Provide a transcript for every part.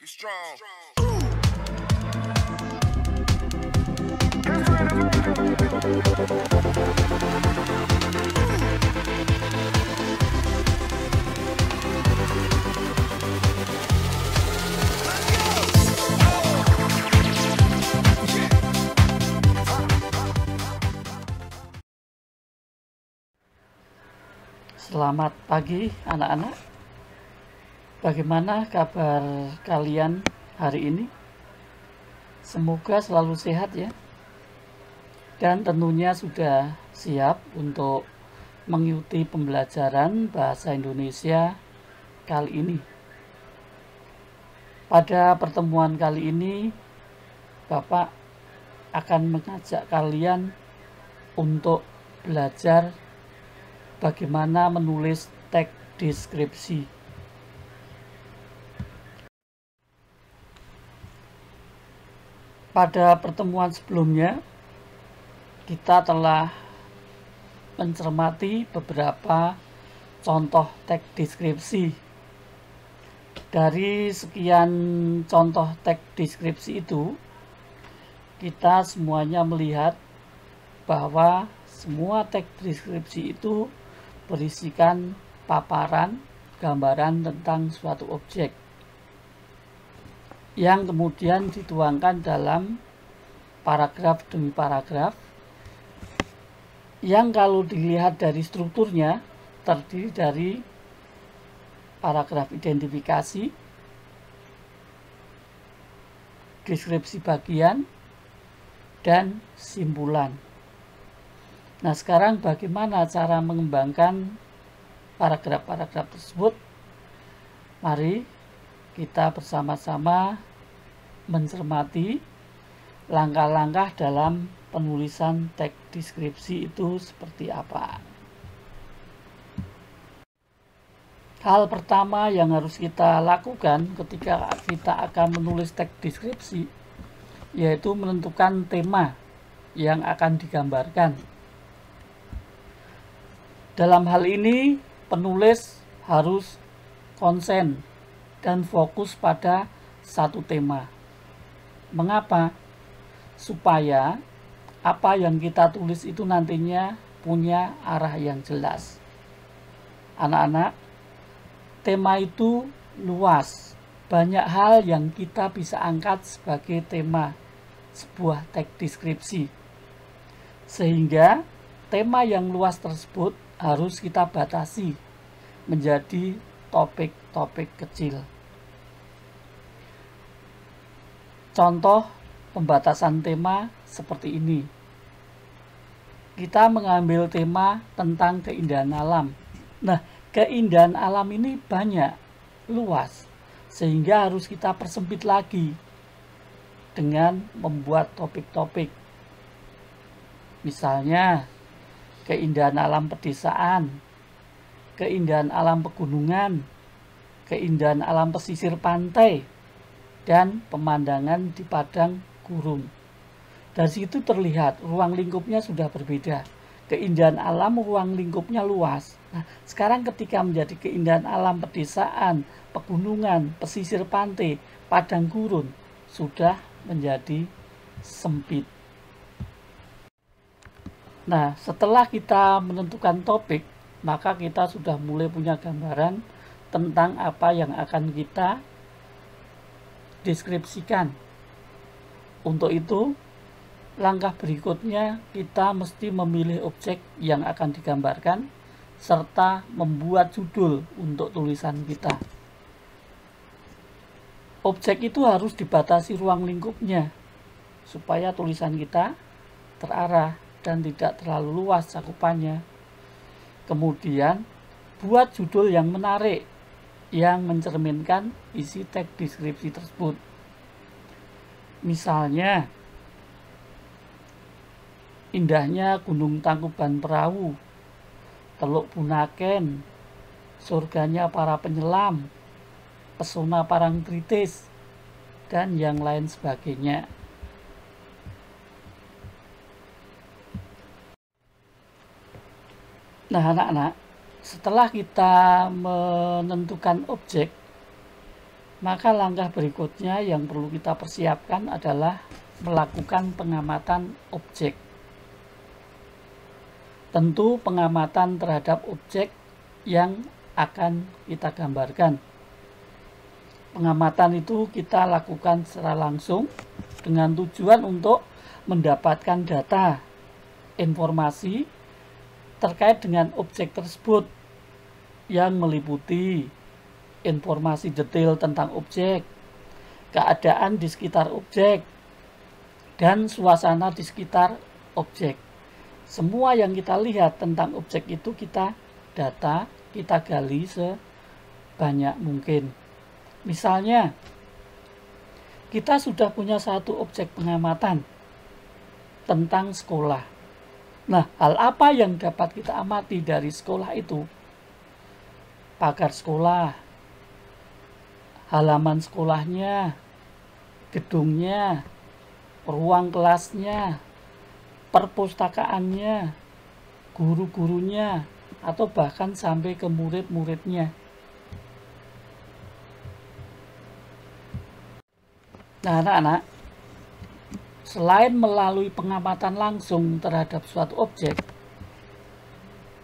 it strong. Selamat pagi anak-anak. Bagaimana kabar kalian hari ini? Semoga selalu sehat ya. Dan tentunya sudah siap untuk mengikuti pembelajaran bahasa Indonesia kali ini. Pada pertemuan kali ini, Bapak akan mengajak kalian untuk belajar bagaimana menulis teks deskripsi. Pada pertemuan sebelumnya, kita telah mencermati beberapa contoh teks deskripsi. Dari sekian contoh teks deskripsi itu, kita semuanya melihat bahwa semua teks deskripsi itu berisikan paparan gambaran tentang suatu objek yang kemudian dituangkan dalam paragraf demi paragraf yang kalau dilihat dari strukturnya terdiri dari paragraf identifikasi, deskripsi bagian, dan simpulan. Nah, sekarang bagaimana cara mengembangkan paragraf-paragraf tersebut? Mari kita bersama-sama mencermati langkah-langkah dalam penulisan teks deskripsi itu seperti apa. Hal pertama yang harus kita lakukan ketika kita akan menulis teks deskripsi yaitu menentukan tema yang akan digambarkan. Dalam hal ini, penulis harus konsen dan fokus pada satu tema. Mengapa? Supaya apa yang kita tulis itu nantinya punya arah yang jelas. Anak-anak, tema itu luas. Banyak hal yang kita bisa angkat sebagai tema sebuah teks deskripsi. Sehingga tema yang luas tersebut harus kita batasi menjadi topik-topik kecil. Contoh pembatasan tema seperti ini. Kita mengambil tema tentang keindahan alam. Nah, keindahan alam ini banyak, luas, sehingga harus kita persempit lagi dengan membuat topik-topik. Misalnya, keindahan alam pedesaan, keindahan alam pegunungan, keindahan alam pesisir pantai, dan pemandangan di padang gurun. Dari situ terlihat ruang lingkupnya sudah berbeda. Keindahan alam ruang lingkupnya luas. Nah, sekarang ketika menjadi keindahan alam pedesaan, pegunungan, pesisir pantai, padang gurun, sudah menjadi sempit. Nah, setelah kita menentukan topik, maka kita sudah mulai punya gambaran tentang apa yang akan kita deskripsikan. Untuk itu, langkah berikutnya kita mesti memilih objek yang akan digambarkan serta membuat judul untuk tulisan kita. Objek itu harus dibatasi ruang lingkupnya supaya tulisan kita terarah dan tidak terlalu luas cakupannya. Kemudian, buat judul yang menarik yang mencerminkan isi teks deskripsi tersebut. Misalnya, indahnya Gunung Tangkuban Perahu, Teluk Bunaken, surganya para penyelam, pesona Parangtritis, dan yang lain sebagainya. Nah, anak-anak, setelah kita menentukan objek, Maka langkah berikutnya yang perlu kita persiapkan adalah melakukan pengamatan objek. Tentu pengamatan terhadap objek yang akan kita gambarkan. Pengamatan itu kita lakukan secara langsung dengan tujuan untuk mendapatkan data, informasi terkait dengan objek tersebut yang meliputi informasi detail tentang objek, keadaan di sekitar objek, dan suasana di sekitar objek. Semua yang kita lihat tentang objek itu kita data, kita gali sebanyak mungkin. Misalnya, kita sudah punya satu objek pengamatan tentang sekolah. Nah, hal apa yang dapat kita amati dari sekolah itu? Pagar sekolah, halaman sekolahnya, gedungnya, ruang kelasnya, perpustakaannya, guru-gurunya, atau bahkan sampai ke murid-muridnya. Nah, anak-anak, selain melalui pengamatan langsung terhadap suatu objek,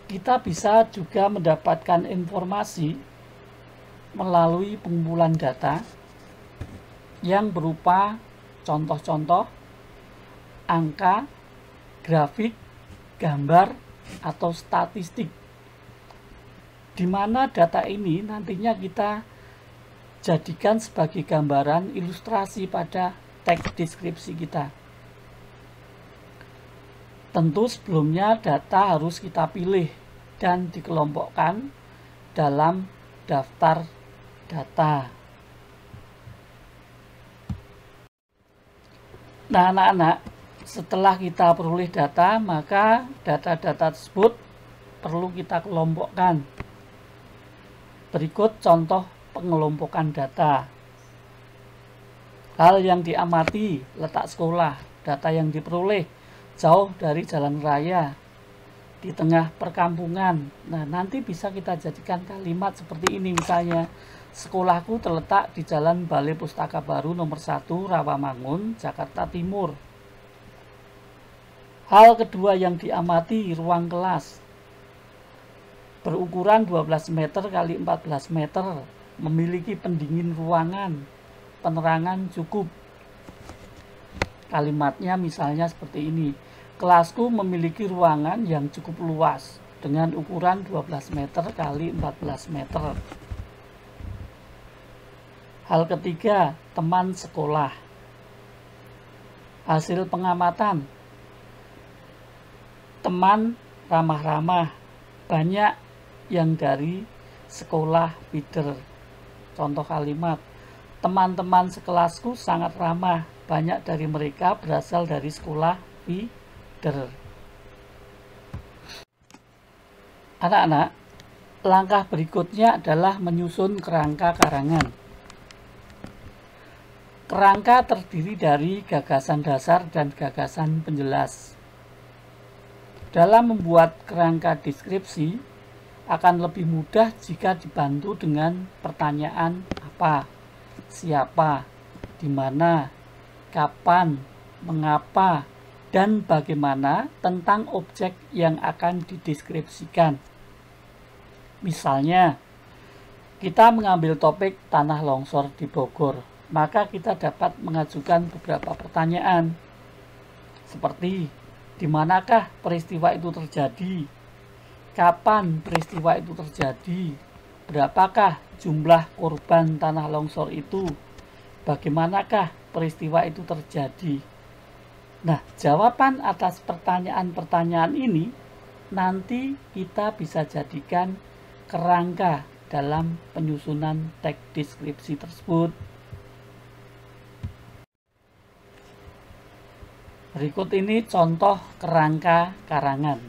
kita bisa juga mendapatkan informasi melalui pengumpulan data yang berupa contoh-contoh, angka, grafik, gambar, atau statistik, di mana data ini nantinya kita jadikan sebagai gambaran ilustrasi pada teks deskripsi kita. Tentu sebelumnya data harus kita pilih dan dikelompokkan dalam daftar data. Nah, anak-anak, setelah kita peroleh data, maka data-data tersebut perlu kita kelompokkan. Berikut contoh pengelompokan data. Hal yang diamati, letak sekolah, data yang diperoleh jauh dari jalan raya, di tengah perkampungan. Nah, nanti bisa kita jadikan kalimat seperti ini, misalnya, sekolahku terletak di Jalan Balai Pustaka Baru nomor 1 Rawamangun, Jakarta Timur. Hal kedua yang diamati, ruang kelas. Berukuran 12 meter x 14 meter, memiliki pendingin ruangan, penerangan cukup. Kalimatnya misalnya seperti ini. Kelasku memiliki ruangan yang cukup luas dengan ukuran 12 meter x 14 meter. Hal ketiga, teman sekolah. Hasil pengamatan. Teman ramah-ramah, banyak yang dari sekolah feeder. Contoh kalimat, teman-teman sekelasku sangat ramah, banyak dari mereka berasal dari sekolah feeder. Anak-anak, langkah berikutnya adalah menyusun kerangka karangan. Kerangka terdiri dari gagasan dasar dan gagasan penjelas. Dalam membuat kerangka deskripsi, akan lebih mudah jika dibantu dengan pertanyaan apa, siapa, di mana, kapan, mengapa, dan bagaimana tentang objek yang akan dideskripsikan. Misalnya, kita mengambil topik tanah longsor di Bogor, maka kita dapat mengajukan beberapa pertanyaan, seperti di manakah peristiwa itu terjadi, kapan peristiwa itu terjadi, berapakah jumlah korban tanah longsor itu, bagaimanakah peristiwa itu terjadi. Nah, jawaban atas pertanyaan-pertanyaan ini nanti kita bisa jadikan kerangka dalam penyusunan teks deskripsi tersebut. Berikut ini contoh kerangka karangan.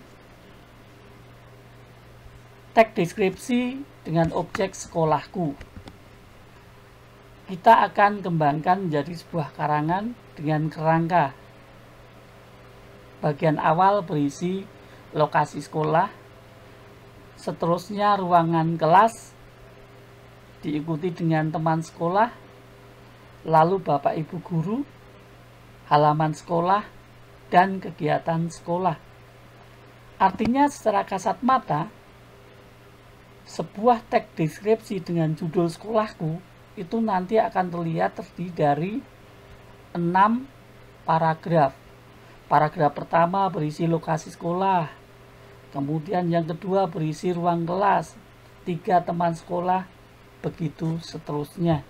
Teks deskripsi dengan objek sekolahku. Kita akan kembangkan menjadi sebuah karangan dengan kerangka. Bagian awal berisi lokasi sekolah, seterusnya ruangan kelas, diikuti dengan teman sekolah, lalu Bapak Ibu guru, halaman sekolah, dan kegiatan sekolah. Artinya secara kasat mata, sebuah teks deskripsi dengan judul sekolahku itu nanti akan terlihat terdiri dari 6 paragraf. Paragraf pertama berisi lokasi sekolah, kemudian yang kedua berisi ruang kelas, 3 teman sekolah, begitu seterusnya.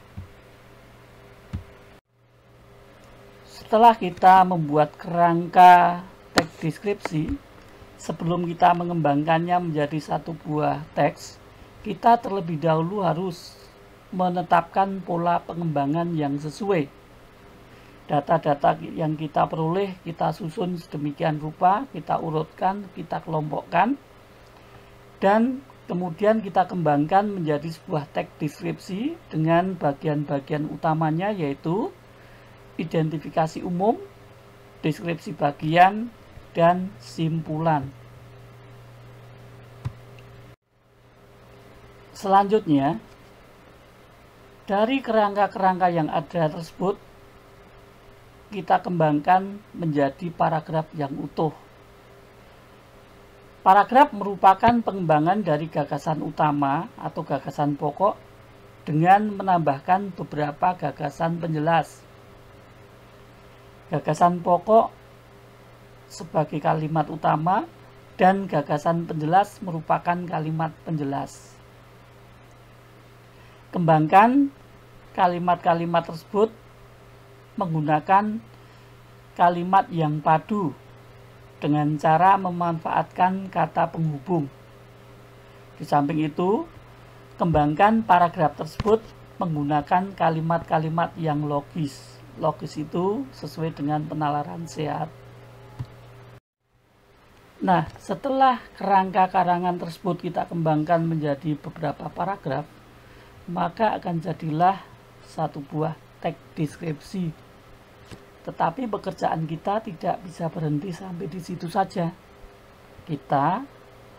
Setelah kita membuat kerangka teks deskripsi, sebelum kita mengembangkannya menjadi satu buah teks, kita terlebih dahulu harus menetapkan pola pengembangan yang sesuai. Data-data yang kita peroleh, kita susun sedemikian rupa, kita urutkan, kita kelompokkan, dan kemudian kita kembangkan menjadi sebuah teks deskripsi dengan bagian-bagian utamanya, yaitu identifikasi umum, deskripsi bagian, dan simpulan. Selanjutnya, dari kerangka-kerangka yang ada tersebut, kita kembangkan menjadi paragraf yang utuh. Paragraf merupakan pengembangan dari gagasan utama atau gagasan pokok dengan menambahkan beberapa gagasan penjelas. Gagasan pokok sebagai kalimat utama dan gagasan penjelas merupakan kalimat penjelas. Kembangkan kalimat-kalimat tersebut menggunakan kalimat yang padu dengan cara memanfaatkan kata penghubung. Di samping itu, kembangkan paragraf tersebut menggunakan kalimat-kalimat yang logis. Logis itu sesuai dengan penalaran sehat. Nah, setelah kerangka karangan tersebut kita kembangkan menjadi beberapa paragraf, maka akan jadilah satu buah teks deskripsi. Tetapi pekerjaan kita tidak bisa berhenti sampai di situ saja. Kita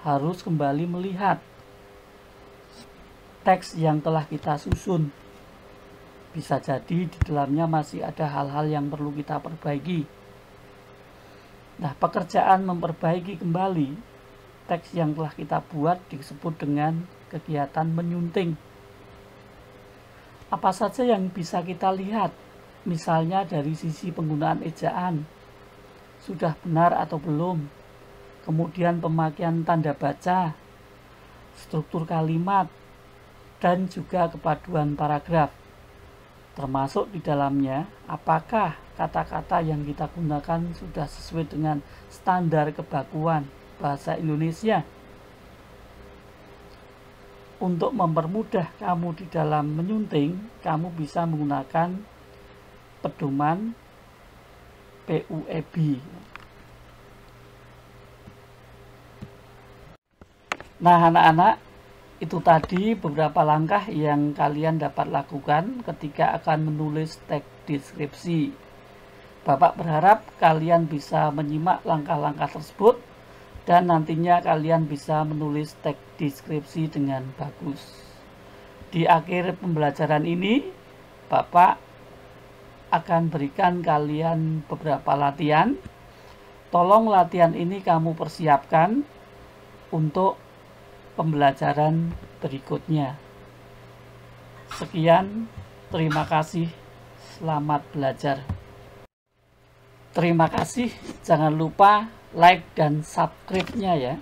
harus kembali melihat teks yang telah kita susun. Bisa jadi di dalamnya masih ada hal-hal yang perlu kita perbaiki. Nah, pekerjaan memperbaiki kembali teks yang telah kita buat disebut dengan kegiatan menyunting. Apa saja yang bisa kita lihat? Misalnya dari sisi penggunaan ejaan, sudah benar atau belum, kemudian pemakaian tanda baca, struktur kalimat, dan juga kepaduan paragraf. Termasuk di dalamnya, apakah kata-kata yang kita gunakan sudah sesuai dengan standar kebakuan bahasa Indonesia. Untuk mempermudah kamu di dalam menyunting, kamu bisa menggunakan pedoman PUEB. Nah, anak-anak, itu tadi beberapa langkah yang kalian dapat lakukan ketika akan menulis teks deskripsi. Bapak berharap kalian bisa menyimak langkah-langkah tersebut dan nantinya kalian bisa menulis teks deskripsi dengan bagus. Di akhir pembelajaran ini, Bapak akan berikan kalian beberapa latihan. Tolong latihan ini kamu persiapkan untuk pembelajaran berikutnya. Sekian, terima kasih, selamat belajar. Terima kasih, jangan lupa like dan subscribe-nya ya.